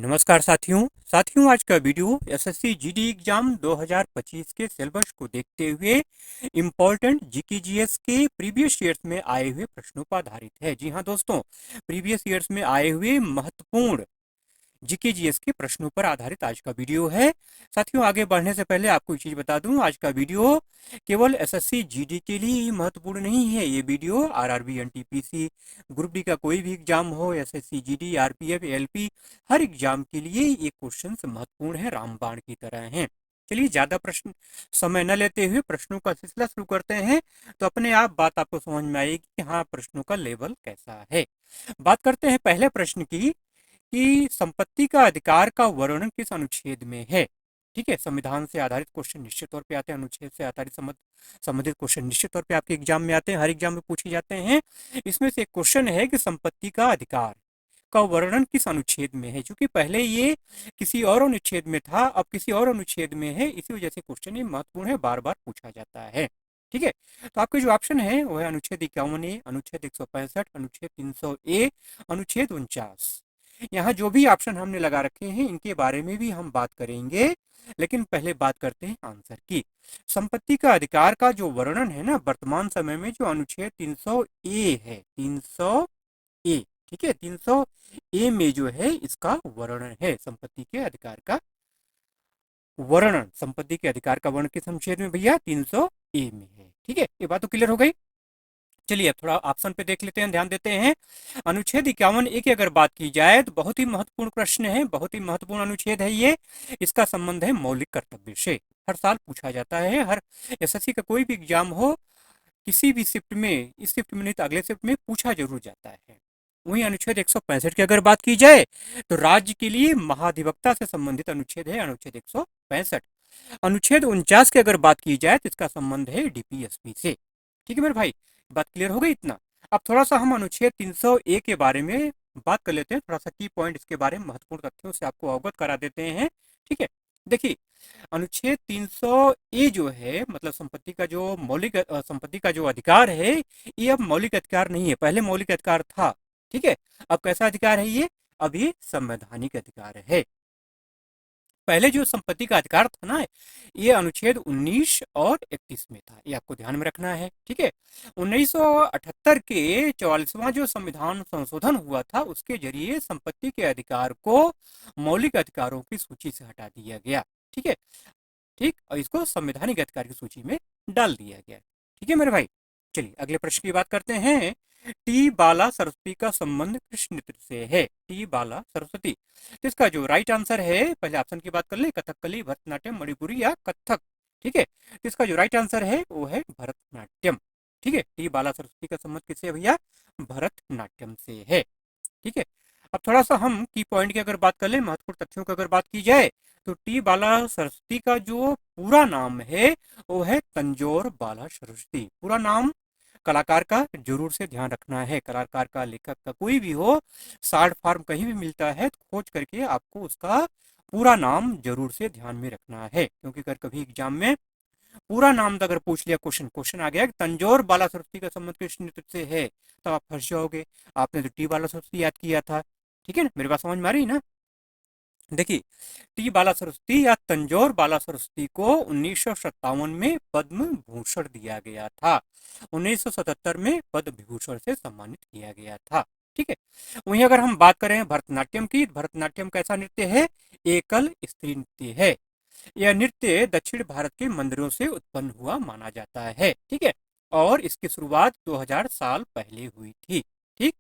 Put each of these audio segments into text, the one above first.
नमस्कार साथियों आज का वीडियो एसएससी जीडी एग्जाम 2025 के सिलेबस को देखते हुए इम्पोर्टेंट जीके जीएस के प्रीवियस ईयर्स में आए हुए प्रश्नों पर आधारित है। जी हाँ दोस्तों, प्रीवियस ईयर्स में आए हुए महत्वपूर्ण जीके जीएस के प्रश्नों पर आधारित आज का वीडियो है। साथियों, आगे बढ़ने से पहले आपको एक चीज बता दूं, आज का वीडियो केवल एसएससी जीडी के लिए ही महत्वपूर्ण नहीं है। ये video RRB, NTPC, group D का कोई भी एग्जाम हो, एसएससी जीडी, आरपीएफ, एलपी, हर एग्जाम के लिए ये क्वेश्चन महत्वपूर्ण है, रामबाण की तरह है। चलिए, ज्यादा प्रश्न समय न लेते हुए प्रश्नों का सिलसिला शुरू करते हैं, तो अपने आप बात आपको समझ में आएगी कि हाँ, प्रश्नों का लेवल कैसा है। बात करते हैं पहले प्रश्न की कि संपत्ति का अधिकार का वर्णन किस अनुच्छेद में है। ठीक है, संविधान से आधारित क्वेश्चन निश्चित तौर पे आते हैं, अनुच्छेद से आधारित संबंधित क्वेश्चन निश्चित तौर पे आपके एग्जाम में आते हैं, हर एग्जाम में पूछे जाते हैं। इसमें से एक क्वेश्चन है कि संपत्ति का अधिकार का वर्णन किस अनुच्छेद में है। क्योंकि पहले ये किसी और अनुच्छेद में था, अब किसी और अनुच्छेद में है, इसी वजह से क्वेश्चन ये महत्वपूर्ण है, बार बार पूछा जाता है। ठीक है, तो आपके जो ऑप्शन है वो है अनुच्छेद 51A, अनुच्छेद 165, अनुच्छेद 300A, अनुच्छेद 49। यहाँ जो भी ऑप्शन हमने लगा रखे हैं इनके बारे में भी हम बात करेंगे, लेकिन पहले बात करते हैं आंसर की। संपत्ति का अधिकार का जो वर्णन है ना, वर्तमान समय में जो अनुच्छेद 300A है, 300A, ठीक है, 300A में जो है इसका वर्णन है। संपत्ति के अधिकार का वर्णन, संपत्ति के अधिकार का वर्णन किस अनुच्छेद में भैया? 300A में है। ठीक है, ये बात तो क्लियर हो गई। चलिए, अब थोड़ा ऑप्शन पे देख लेते हैं, ध्यान देते हैं। अनुच्छेद 51A की अगर बात की जाए तो बहुत ही महत्वपूर्ण प्रश्न है, बहुत ही महत्वपूर्ण अनुच्छेद है ये। इसका संबंध है मौलिक कर्तव्य से, हर साल पूछा जाता है। हर एसएससी का कोई भी एग्जाम हो, किसी भी शिफ्ट में, इस शिफ्ट में नहीं तो अगले शिफ्ट में पूछा जरूर जाता है। वहीं अनुच्छेद 165 की अगर बात की जाए तो राज्य के लिए महाधिवक्ता से संबंधित अनुच्छेद है, अनुच्छेद 165। अनुच्छेद 49 की अगर बात की जाए तो इसका संबंध है डीपीएसपी से। ठीक है मेरे भाई, बात क्लियर हो गई इतना। अब थोड़ा सा हम अनुच्छेद 300A के बारे में बात कर लेते हैं, थोड़ा सा की पॉइंट इसके बारे में महत्वपूर्ण तथ्यों से आपको अवगत करा देते हैं। ठीक है, देखिए, अनुच्छेद 300A जो है, मतलब संपत्ति का जो मौलिक संपत्ति का जो अधिकार है, ये अब मौलिक अधिकार नहीं है, पहले मौलिक अधिकार था। ठीक है, अब कैसा अधिकार है ये? अभी संवैधानिक अधिकार है। पहले जो संपत्ति का अधिकार था ना, ये अनुच्छेद 19 और 31 में था, ये आपको ध्यान में रखना है। ठीक है, 1978 के 44वां जो संविधान संशोधन हुआ था, उसके जरिए संपत्ति के अधिकार को मौलिक अधिकारों की सूची से हटा दिया गया। ठीक है, ठीक, और इसको संवैधानिक अधिकार की सूची में डाल दिया गया। ठीक है मेरे भाई, चलिए अगले प्रश्न की बात करते हैं। टी बाला सरस्वती का संबंध किस नृत्य से है? टी बाला सरस्वती, इसका जो राइट आंसर है, पहले ऑप्शन की बात कर ले, कथकली, भरतनाट्यम, मणिपुरी या कथक। ठीक है, इसका जो राइट आंसर है वो है भरतनाट्यम। ठीक है, टी बाला सरस्वती का संबंध किससे है भैया? भरतनाट्यम से है। ठीक है, अब थोड़ा सा हम की पॉइंट की अगर बात कर ले, महत्वपूर्ण तथ्यों की अगर बात की जाए तो टी बाला सरस्वती का जो पूरा नाम है वो है तंजौर बाला सरस्वती। पूरा नाम कलाकार का जरूर से ध्यान रखना है, कलाकार का, लेखक का, कोई भी हो, शॉर्ट फॉर्म कहीं भी मिलता है तो खोज करके आपको उसका पूरा नाम जरूर से ध्यान में रखना है। क्योंकि अगर कभी एग्जाम में पूरा नाम अगर पूछ लिया, क्वेश्चन आ गया कि तंजौर बाला सरस्वती का संबंध किस नृत्य से है, तो आप फंस जाओगे, आपने तो टी बाला सरस्वती याद किया था। ठीक है ना, मेरी बात समझ में आ रही है ना? देखिए, टी बाला सरस्वती या तंजौर बाला सरस्वती को 1957 में पद्म भूषण दिया गया था, 1977 में पद्म विभूषण से सम्मानित किया गया था। ठीक है, वहीं अगर हम बात करें भरतनाट्यम की, भरतनाट्यम कैसा नृत्य है? एकल स्त्री नृत्य है। यह नृत्य दक्षिण भारत के मंदिरों से उत्पन्न हुआ माना जाता है। ठीक है, और इसकी शुरुआत 2000 साल पहले हुई थी। ठीक,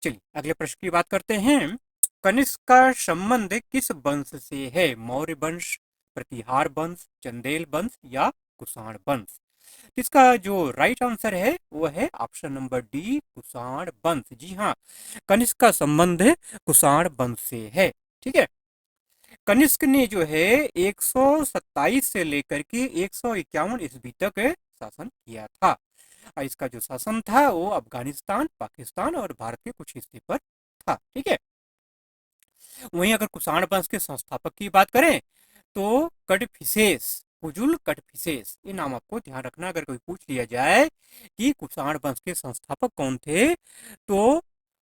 चलिए अगले प्रश्न की बात करते हैं। कनिष्क का संबंध किस वंश से है? मौर्य वंश, प्रतिहार वंश, चंदेल वंश या कुषाण वंश? इसका जो राइट आंसर है वो है ऑप्शन नंबर डी, कुषाण वंश। जी हाँ, कनिष्क का संबंध कुषाण वंश से है। ठीक है, कनिष्क ने जो है 127 से लेकर के 151 ईस्वी तक शासन किया था, और इसका जो शासन था वो अफगानिस्तान, पाकिस्तान और भारत के कुछ हिस्से पर था। ठीक है, वहीं अगर कुषाण वंश के संस्थापक की बात करें तो कडफिसेस, कुजुल कडफिसेस, ये नाम आपको ध्यान रखना। अगर कोई पूछ लिया जाए कि कुषाण वंश के संस्थापक कौन थे, तो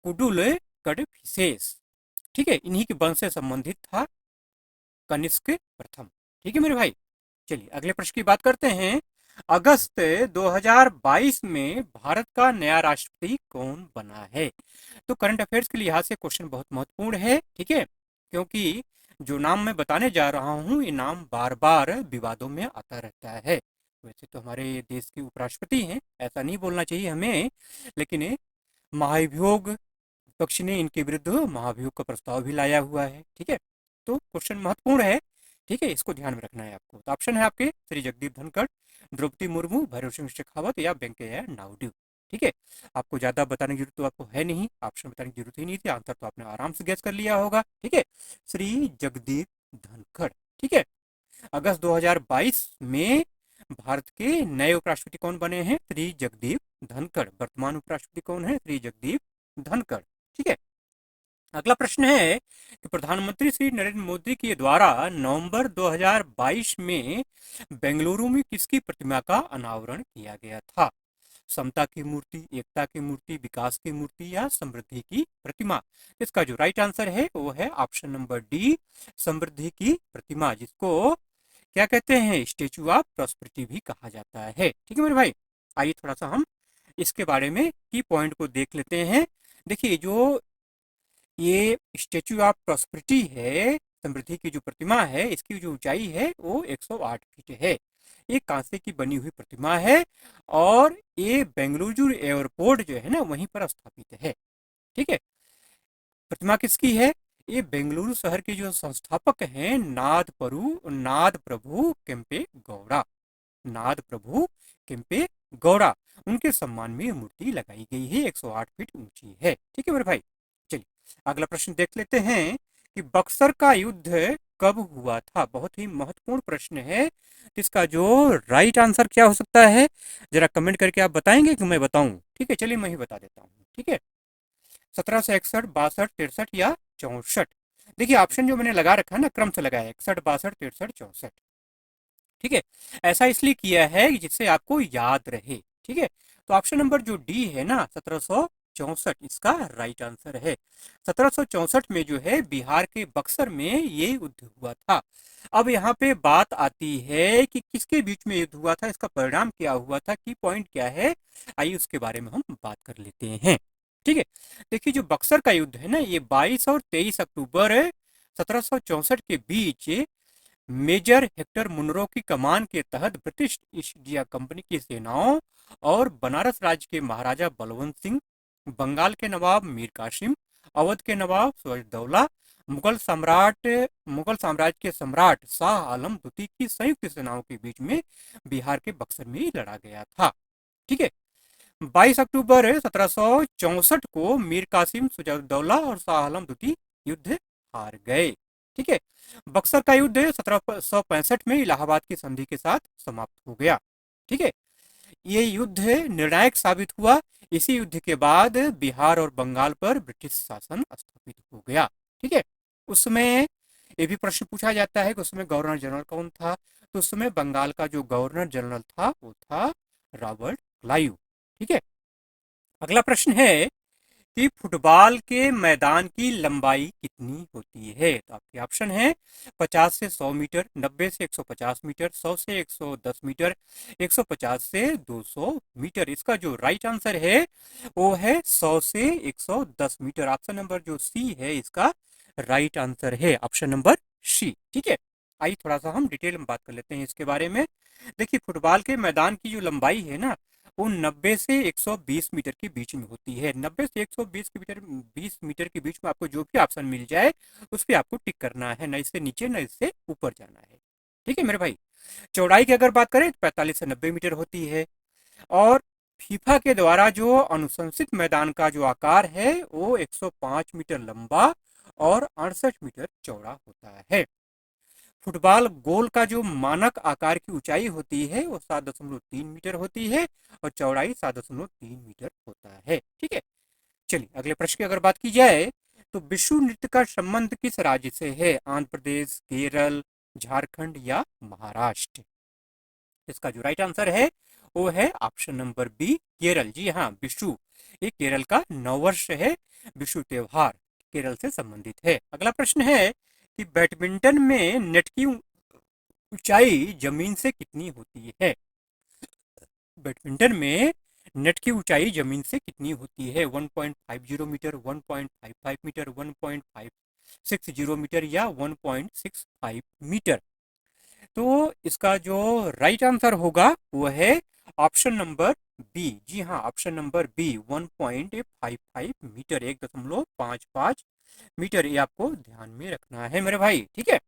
कुडुल कडफिसेस, ठीक है, इन्हीं के वंश से संबंधित था कनिष्क प्रथम। ठीक है मेरे भाई, चलिए अगले प्रश्न की बात करते हैं। अगस्त 2022 में भारत का नया राष्ट्रपति कौन बना है? तो करंट अफेयर्स के लिहाज से क्वेश्चन बहुत महत्वपूर्ण है, ठीक है, क्योंकि जो नाम मैं बताने जा रहा हूँ ये नाम बार बार विवादों में आता रहता है। वैसे तो हमारे देश के उपराष्ट्रपति हैं, ऐसा नहीं बोलना चाहिए हमें, लेकिन महाभियोग विपक्ष ने इनके विरुद्ध महाभियोग का प्रस्ताव भी लाया हुआ है। ठीक है, तो क्वेश्चन महत्वपूर्ण है, ठीक है, इसको ध्यान में रखना है आपको। तो ऑप्शन है आपके श्री जगदीप धनखड़, द्रौपदी मुर्मू, भैरव सिंह शेखावत या वेंकैया नायडू। ठीक है, आपको ज्यादा बताने की जरूरत तो आपको है नहीं, ऑप्शन बताने की जरूरत ही नहीं थी, आंसर तो आपने आराम से गैस कर लिया होगा। ठीक है, श्री जगदीप धनखड़। ठीक है, अगस्त 2022 में भारत के नए उपराष्ट्रपति कौन बने हैं? श्री जगदीप धनखड़। वर्तमान उपराष्ट्रपति कौन है? श्री जगदीप धनखड़। ठीक है, अगला प्रश्न है कि प्रधानमंत्री श्री नरेंद्र मोदी के द्वारा नवंबर 2022 में बेंगलुरु में किसकी प्रतिमा का अनावरण किया गया था? समता की मूर्ति, एकता की मूर्ति, विकास की मूर्ति या समृद्धि की प्रतिमा? इसका जो राइट आंसर है वो है ऑप्शन नंबर डी, समृद्धि की प्रतिमा, जिसको क्या कहते हैं? स्टेचू ऑफ प्रॉस्पेरिटी भी कहा जाता है। ठीक है मेरे भाई, आइए थोड़ा सा हम इसके बारे में की पॉइंट को देख लेते हैं। देखिए, जो ये स्टेचू ऑफ प्रॉस्पेरिटी है, समृद्धि की जो प्रतिमा है, इसकी जो ऊंचाई है वो 108 फीट है। ये कांसे की बनी हुई प्रतिमा है और ये बेंगलुरु एयरपोर्ट जो है ना वहीं पर स्थापित है। ठीक है, प्रतिमा किसकी है? ये बेंगलुरु शहर के जो संस्थापक हैं नाद प्रभु केम्पे गौड़ा, नाद प्रभु केम्पे गौड़ा, उनके सम्मान में यह मूर्ति लगाई गई है, 108 फीट ऊंची है। ठीक है मेरे भाई, चलिए अगला प्रश्न देख लेते हैं कि बक्सर का युद्ध कब हुआ था? बहुत ही महत्वपूर्ण प्रश्न है, इसका जो राइट आंसर क्या हो सकता है जरा कमेंट करके आप बताएंगे कि मैं बताऊं? ठीक है, चलिए मैं ही बता देता हूँ। ठीक है, 1761, 62, 63 या 64? देखिए ऑप्शन जो मैंने लगा रखा है ना, क्रम से लगाया, 61, 62, 63, 64। ठीक है, ऐसा इसलिए किया है कि जिससे आपको याद रहे। ठीक है, तो ऑप्शन नंबर जो डी है ना, 1764, इसका राइट आंसर है। 1764 में जो है बिहार के बक्सर में ये युद्ध हुआ था। अब यहाँ पे बात आती है कि किसके बीच में युद्ध हुआ था, इसका परिणाम क्या हुआ था, की पॉइंट क्या है, आइए उसके बारे में हम बात कर लेते हैं। ठीक है, देखिए जो बक्सर का युद्ध है ना, ये 22 और 23 अक्टूबर 1764 के बीच मेजर हेक्टर मुनरो की कमान के तहत ब्रिटिश ईस्ट इंडिया कंपनी की सेनाओं और बनारस राज्य के महाराजा बलवंत सिंह, बंगाल के नवाब मीर कासिम, अवध के नवाब सिराजदौला, मुगल साम्राज्य के सम्राट शाह आलम द्वितीय की संयुक्त सेनाओं के बीच में बिहार के बक्सर में लड़ा गया था। ठीक है, 22 अक्टूबर 1764 को मीर कासिम, सिराजदौला और शाह आलम द्वितीय युद्ध हार गए। ठीक है, बक्सर का युद्ध 1765 में इलाहाबाद की संधि के साथ समाप्त हो गया। ठीक है, ये युद्ध निर्णायक साबित हुआ। इसी युद्ध के बाद बिहार और बंगाल पर ब्रिटिश शासन स्थापित हो गया। ठीक है, उस समय ये भी प्रश्न पूछा जाता है कि उसमें गवर्नर जनरल कौन था? तो उस समय बंगाल का जो गवर्नर जनरल था वो था रॉबर्ट क्लाइव। ठीक है, अगला प्रश्न है कि फुटबॉल के मैदान की लंबाई कितनी होती है? तो आपके ऑप्शन है 50 से 100 मीटर, 90 से 150 मीटर, 100 से 110 मीटर, 150 से 200 मीटर। इसका जो राइट आंसर है वो है 100 से 110 मीटर। ऑप्शन नंबर जो सी है इसका राइट आंसर है, ऑप्शन नंबर सी। ठीक है, आइए थोड़ा सा हम डिटेल में बात कर लेते हैं इसके बारे में। देखिए फुटबॉल के मैदान की जो लंबाई है ना वो 90 से 120 मीटर के बीच में होती है। 90 से 120 मीटर 20 मीटर के बीच में आपको जो भी ऑप्शन मिल जाए उस पर आपको टिक करना है, न इससे नीचे न इससे ऊपर जाना है। ठीक है मेरे भाई, चौड़ाई की अगर बात करें तो 45 से 90 मीटर होती है और फीफा के द्वारा जो अनुशंसित मैदान का जो आकार है वो 105 मीटर लंबा और 68 मीटर चौड़ा होता है। फुटबॉल गोल का जो मानक आकार की ऊंचाई होती है वो 7.3 मीटर होती है और चौड़ाई 7.3 मीटर होता है। ठीक है, चलिए अगले प्रश्न की अगर बात की जाए तो विश्व नृत्य का संबंध किस राज्य से है? आंध्र प्रदेश, केरल, झारखंड या महाराष्ट्र? इसका जो राइट आंसर है वो है ऑप्शन नंबर बी, केरल। जी हाँ, विशु ये केरल का नववर्ष है, विशु त्योहार केरल से संबंधित है। अगला प्रश्न है कि बैडमिंटन में नेट की ऊंचाई जमीन से कितनी होती है? बैडमिंटन में नेट की ऊंचाई जमीन से कितनी होती है? 1.50 मीटर, 1.55 मीटर, 1.560 मीटर या 1.65 मीटर? तो इसका जो राइट आंसर होगा वो है ऑप्शन नंबर बी। जी हाँ, option number B 1.55 metre, 1.55 metre. ये आपको ध्यान में रखना है मेरे भाई, ठीक है।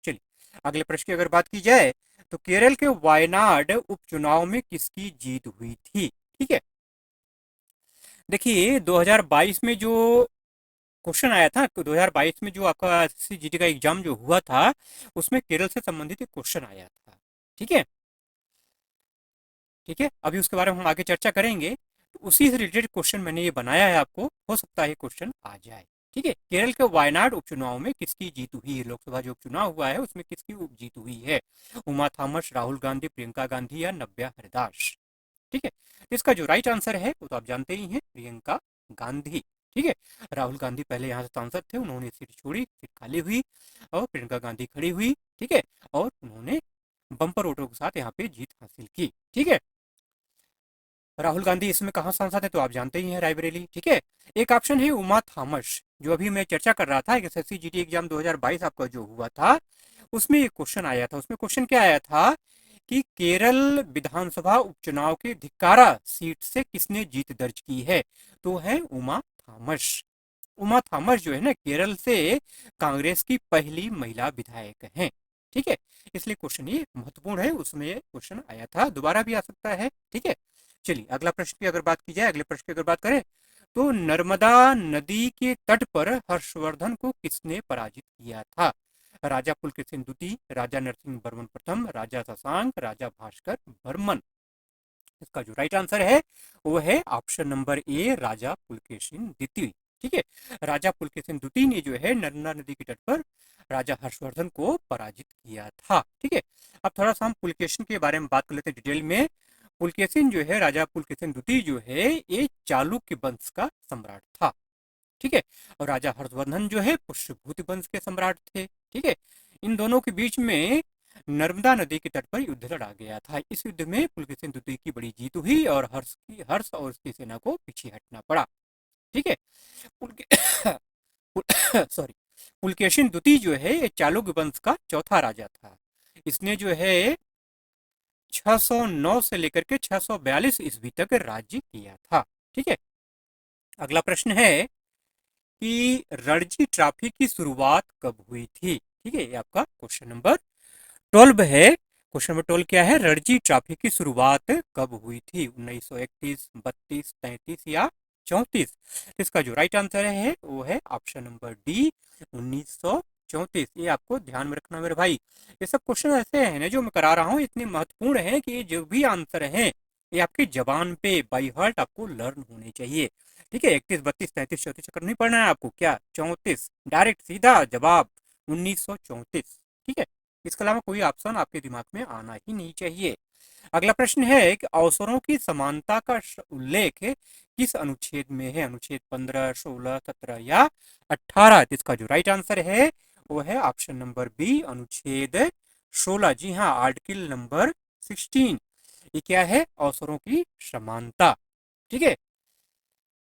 चलिए अगले प्रश्न की अगर बात की जाए तो केरल के वायनाड उपचुनाव में किसकी जीत हुई थी? ठीक है, देखिए 2022 में जो क्वेश्चन आया था, 2022 में जो आपका एसएससी जीडी का एग्जाम जो हुआ था उसमें केरल से संबंधित एक क्वेश्चन आया था। ठीक है, ठीक है, अभी उसके बारे में हम आगे चर्चा करेंगे। तो उसी से रिलेटेड क्वेश्चन मैंने ये बनाया है, आपको हो सकता है क्वेश्चन आ जाए। ठीक है, केरल के वायनाड उपचुनाव में किसकी जीत हुई है? लोकसभा जो उपचुनाव हुआ है उसमें किसकी जीत हुई है? उमा थॉमस, राहुल गांधी, प्रियंका गांधी या नव्या हरिदास? ठीक है, तो इसका जो राइट आंसर है वो तो आप जानते ही हैं, प्रियंका गांधी। ठीक है, राहुल गांधी पहले यहाँ से सांसद थे, उन्होंने सीट छोड़ी, सीट खाली हुई और प्रियंका गांधी खड़ी हुई। ठीक है, और उन्होंने बम्पर वोटों के साथ यहाँ पे जीत हासिल की। ठीक है, राहुल गांधी इसमें कहाँ सांसद है तो आप जानते ही हैं, रायबरेली। ठीक है, एक ऑप्शन है उमा थॉमस, जो अभी मैं चर्चा कर रहा था, एसएससी जीडी एग्जाम 2022 आपका जो हुआ था उसमें एक क्वेश्चन आया था। उसमें क्वेश्चन क्या आया था कि केरल विधानसभा उपचुनाव के धिक्कारा सीट से किसने जीत दर्ज की है? तो है उमा थॉमस। उमा थॉमस जो है ना, केरल से कांग्रेस की पहली महिला विधायक हैं। ठीक है, इसलिए क्वेश्चन ये महत्वपूर्ण है, उसमें क्वेश्चन आया था, दोबारा भी आ सकता है। ठीक है, चलिए अगला प्रश्न की अगर बात की जाए, अगले प्रश्न की अगर बात करें तो नर्मदा नदी के तट पर हर्षवर्धन को किसने पराजित किया था? राजा पुलकेशिन द्वितीय, राजा नरसिंह वर्मन प्रथम, राजा शशांक, राजा भास्कर वर्मन? इसका जो राइट आंसर है वो है ऑप्शन नंबर ए, राजा पुलकेशिन द्वितीय। ठीक है, राजा पुलकेशिन द्वितीय ने जो है नर्मदा नदी के तट पर राजा हर्षवर्धन को पराजित किया था। ठीक है, अब थोड़ा सा हम पुलकेशिन के बारे में बात कर लेते हैं डिटेल में। पुलकेशिन जो है, राजा पुलकेशिन द्वितीय जो है, ये चालुक्य वंश का सम्राट था। ठीक है, और राजा हर्षवर्धन जो है पुष्यभूति वंश के सम्राट थे। ठीक है, इन दोनों के बीच में नर्मदा नदी के तट पर युद्ध लड़ा गया था। इस युद्ध में पुलकेशिन द्वितीय की बड़ी जीत हुई और हर्ष और उसकी सेना को पीछे हटना पड़ा। ठीक है, सॉरी, पुलकेशिन द्वितीय जो है ये चालुक्य वंश का चौथा राजा था। इसने जो है 609 से लेकर के 642 ईस्वी तक राज्य किया था। ठीक है, अगला प्रश्न है कि रणजी ट्रॉफी की शुरुआत कब हुई थी? ठीक है, ये आपका क्वेश्चन नंबर 12 है। क्वेश्चन नंबर 12 क्या है? रणजी ट्रॉफी की शुरुआत कब हुई थी? 1931, 32, 33 या 34? इसका जो राइट आंसर है वो है ऑप्शन नंबर डी, 1934। ये आपको ध्यान में रखना मेरे भाई। ये सब क्वेश्चन ऐसे हैं ना जो मैं करा रहा हूँ, इतने महत्वपूर्ण हैं कि ये जो भी आंसर हैं ये आपके जबान पे बाई हार्ट आपको लर्न होने चाहिए। ठीक है, 31, 32, 33, 34 चक्कर नहीं पढ़ना है आपको, क्या 34 डायरेक्ट सीधा जवाब 1934। ठीक है, इसके अलावा कोई ऑप्शन आपके दिमाग में आना ही नहीं चाहिए। अगला प्रश्न है कि अवसरों की समानता का उल्लेख किस अनुच्छेद में है? अनुच्छेद 15, 16, 17 या 18? इसका जो राइट आंसर है वो है ऑप्शन नंबर बी, अनुच्छेद 16। जी हाँ, आर्टिकल नंबर 16। ये क्या है? अवसरों की समानता। ठीक है,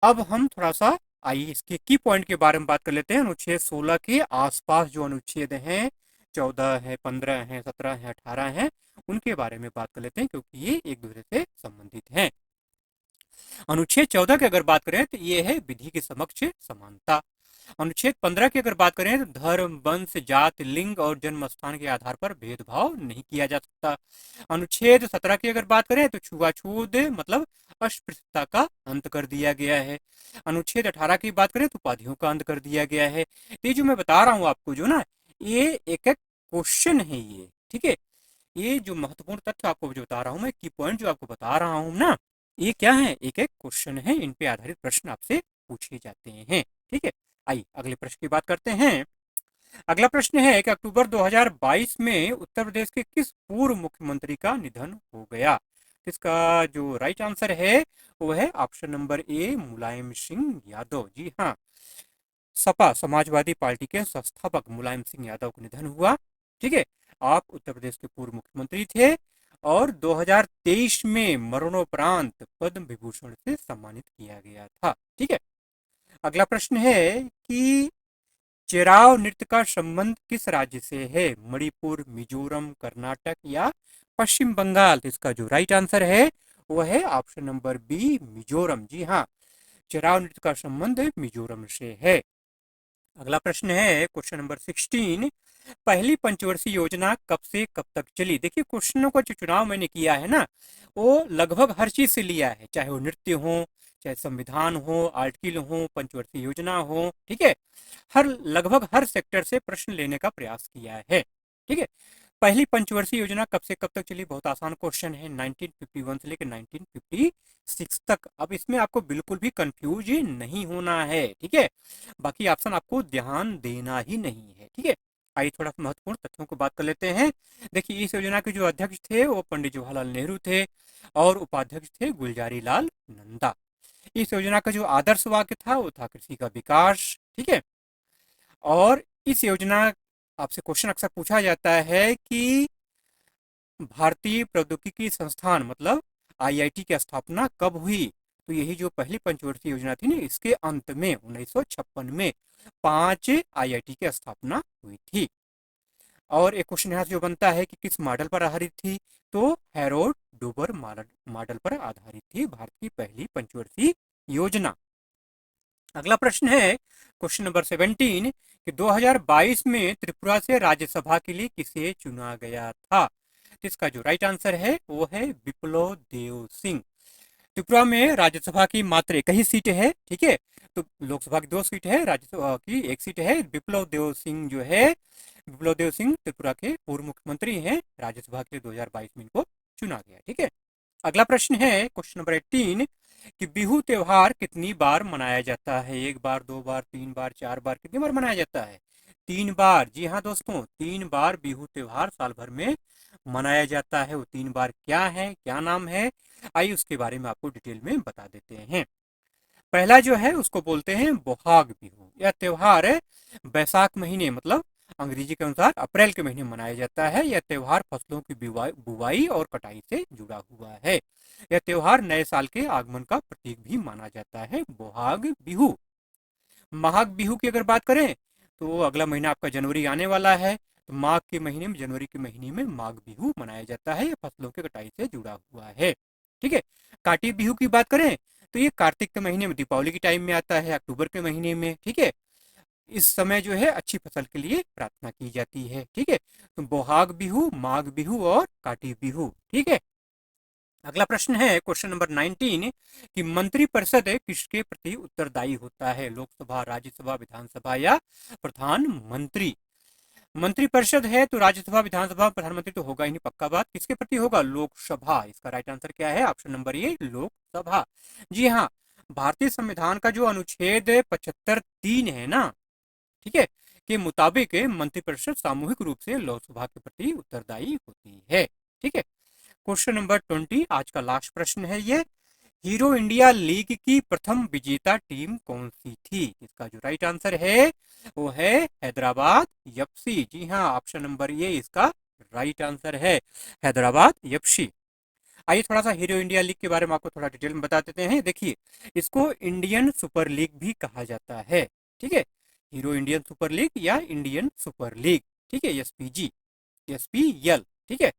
अब हम थोड़ा सा आइए इसके की पॉइंट के बारे में बात कर लेते हैं। अनुच्छेद 16 के आसपास जो अनुच्छेद हैं, 14 है, 15 है, 17 है, 18 है, उनके बारे में बात कर लेते हैं क्योंकि ये एक दूसरे से संबंधित हैं। अनुच्छेद 14 की अगर बात करें तो ये है विधि के समक्ष समानता। अनुच्छेद 15 की अगर बात करें तो धर्म, वंश, जात, लिंग और जन्म स्थान के आधार पर भेदभाव नहीं किया जा सकता। अनुच्छेद 17 की अगर बात करें तो छुआछूत मतलब अस्पृश्यता का अंत कर दिया गया है। अनुच्छेद 18 की बात करें तो उपाधियों का अंत कर दिया गया है। ये जो मैं बता रहा हूँ आपको जो ना, ये एक एक क्वेश्चन है ये। ठीक है, ये जो महत्वपूर्ण तथ्य आपको जो बता रहा हूँ मैं, की पॉइंट जो आपको बता रहा हूँ ना, ये क्या है? एक एक क्वेश्चन है, इन पे आधारित प्रश्न आपसे पूछे जाते हैं। ठीक है, आइए अगले प्रश्न की बात करते हैं। अगला प्रश्न है कि अक्टूबर 2022 में उत्तर प्रदेश के किस पूर्व मुख्यमंत्री का निधन हो गया? इसका जो राइट आंसर है वो है ऑप्शन नंबर ए, मुलायम सिंह यादव। जी हाँ, सपा समाजवादी पार्टी के संस्थापक मुलायम सिंह यादव का निधन हुआ। ठीक है, आप उत्तर प्रदेश के पूर्व मुख्यमंत्री थे और 2023 में मरणोपरांत पद्म विभूषण से सम्मानित किया गया था। ठीक है, अगला प्रश्न है कि चेराव नृत्य का संबंध किस राज्य से है? मणिपुर, मिजोरम, कर्नाटक या पश्चिम बंगाल? तो इसका जो राइट आंसर है वो है ऑप्शन नंबर बी, मिजोरम। जी हाँ, चेराव नृत्य का संबंध मिजोरम से है। अगला प्रश्न है क्वेश्चन नंबर 16, पहली पंचवर्षीय योजना कब से कब तक चली? देखिए, क्वेश्चनों का जो चुनाव मैंने किया है ना, वो लगभग हर चीज से लिया है, चाहे वो नृत्य हो, चाहे संविधान हो, आर्टिकल हो, पंचवर्षीय योजना हो। ठीक है, लगभग हर सेक्टर से प्रश्न लेने का प्रयास किया है। ठीक है, पहली पंचवर्षीय योजना कब से कब तक चली? बहुत आसान क्वेश्चन है, 1951 से लेकर 1956 तक। अब इसमें आपको बिल्कुल भी कंफ्यूज नहीं होना है। ठीक है, बाकी ऑप्शन आपको ध्यान देना ही नहीं है। ठीक है, आइए थोड़ा महत्वपूर्ण तथ्यों को बात कर लेते हैं। देखिए, इस योजना के जो अध्यक्ष थे वो पंडित जवाहरलाल नेहरू थे और उपाध्यक्ष थे गुलजारी लाल नंदा। इस योजना का जो आदर्श वाक्य था वो था कृषि का विकास। ठीक है, और इस योजना, आपसे क्वेश्चन अक्सर पूछा जाता है कि भारतीय प्रौद्योगिकी संस्थान मतलब आईआईटी की स्थापना कब हुई? तो यही जो पहली पंचवर्षीय योजना थी ना, इसके अंत में 1956 में 5 आईआईटी की स्थापना हुई थी। और एक क्वेश्चन यहाँ से जो बनता है कि किस मॉडल पर आधारित थी? तो हैरोल्ड डूबर मॉडल पर आधारित थी भारत की पहली पंचवर्षीय योजना। अगला प्रश्न है क्वेश्चन नंबर 17 कि 2022 में त्रिपुरा से राज्यसभा के लिए किसे चुना गया था? इसका जो राइट आंसर है वो है विप्लव देव सिंह। त्रिपुरा में राज्यसभा की मात्र एक ही सीट है। ठीक है, तो लोकसभा की 2 सीट है, राज्यसभा की 1 सीट है। विप्लव देव सिंह जो है, विप्लव देव सिंह त्रिपुरा के पूर्व मुख्यमंत्री हैं। राज्यसभा के लिए 2022 में इनको चुना गया। ठीक है, अगला प्रश्न है क्वेश्चन नंबर 18 कि बिहू त्योहार कितनी बार मनाया जाता है? 1 बार, 2 बार, 3 बार, 4 बार? कितनी बार मनाया जाता है? 3 बार। जी हाँ दोस्तों, 3 बार बिहू त्योहार साल भर में मनाया जाता है। वो 3 बार क्या है, क्या नाम है, आइए उसके बारे में आपको डिटेल में बता देते हैं। पहला जो है उसको बोलते हैं बोहाग बिहू। यह त्योहार बैसाख महीने मतलब अंग्रेजी के अनुसार अप्रैल के महीने मनाया जाता है। यह त्योहार फसलों की बुवाई और कटाई से जुड़ा हुआ है। यह त्योहार नए साल के आगमन का प्रतीक भी माना जाता है। बोहाग बिहू। माघ बिहू की अगर बात करें तो अगला महीना आपका जनवरी आने वाला है, तो माघ के महीने में, जनवरी के महीने में माघ बिहू मनाया जाता है। यह फसलों की कटाई से जुड़ा हुआ है। ठीक है, काटी बिहू की बात करें तो ये कार्तिक के महीने में, दीपावली के टाइम में आता है, अक्टूबर के महीने में। ठीक है, इस समय जो है अच्छी फसल के लिए प्रार्थना की जाती है। ठीक है, तो बोहाग बिहू, माघ बिहू और काटी बिहू। ठीक है, अगला प्रश्न है क्वेश्चन नंबर 19 कि मंत्रिपरिषद किसके प्रति उत्तरदायी होता है? लोकसभा, राज्यसभा, विधानसभा या प्रधानमंत्री? मंत्रिपरिषद है तो राज्यसभा, विधानसभा, प्रधानमंत्री तो होगा ही नहीं, पक्का बात। किसके प्रति होगा? लोकसभा। इसका राइट आंसर क्या है? Option number A, Lok Sabha. जी हाँ, भारतीय संविधान का जो अनुच्छेद 75(3) है ना, ठीक है, के मुताबिक मंत्रिपरिषद सामूहिक रूप से लोकसभा के प्रति उत्तरदायी होती है। ठीक है, क्वेश्चन नंबर 20 आज का लास्ट प्रश्न है ये, हीरो इंडिया लीग की प्रथम विजेता टीम कौन सी थी? इसका जो राइट आंसर है वो है हैदराबाद एफसी। जी हाँ, ऑप्शन नंबर ए इसका राइट आंसर है, हैदराबाद एफसी। आइए थोड़ा सा हीरो इंडिया लीग के बारे में आपको थोड़ा डिटेल में बता देते हैं। देखिए, इसको इंडियन सुपर लीग भी कहा जाता है। ठीक है, हीरो इंडियन सुपर लीग या इंडियन सुपर लीग। ठीक है, एसपीजी, एसपीएल। ठीक है,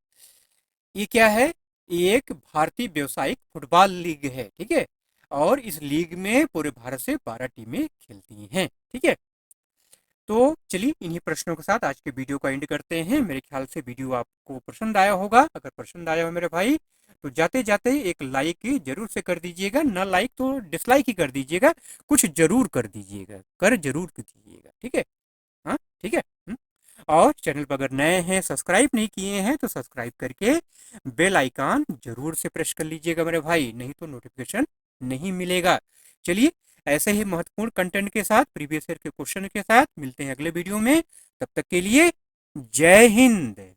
ये क्या है? ये एक भारतीय व्यावसायिक फुटबॉल लीग है। ठीक है, और इस लीग में पूरे भारत से 12 टीमें खेलती हैं। ठीक है, तो चलिए इन्हीं प्रश्नों के साथ आज के वीडियो को एंड करते हैं। मेरे ख्याल से वीडियो आपको पसंद आया होगा। अगर पसंद आया हो मेरे भाई तो जाते जाते एक लाइक जरूर से कर दीजिएगा, ना लाइक तो डिसलाइक ही कर दीजिएगा, कुछ जरूर कर दीजिएगा, कर जरूर दीजिएगा। ठीक है, हाँ ठीक है। और चैनल पर अगर नए हैं, सब्सक्राइब नहीं किए हैं तो सब्सक्राइब करके बेल आइकन जरूर से प्रेस कर लीजिएगा मेरे भाई, नहीं तो नोटिफिकेशन नहीं मिलेगा। चलिए, ऐसे ही महत्वपूर्ण कंटेंट के साथ, प्रीवियस ईयर के क्वेश्चन के साथ मिलते हैं अगले वीडियो में। तब तक के लिए जय हिंद।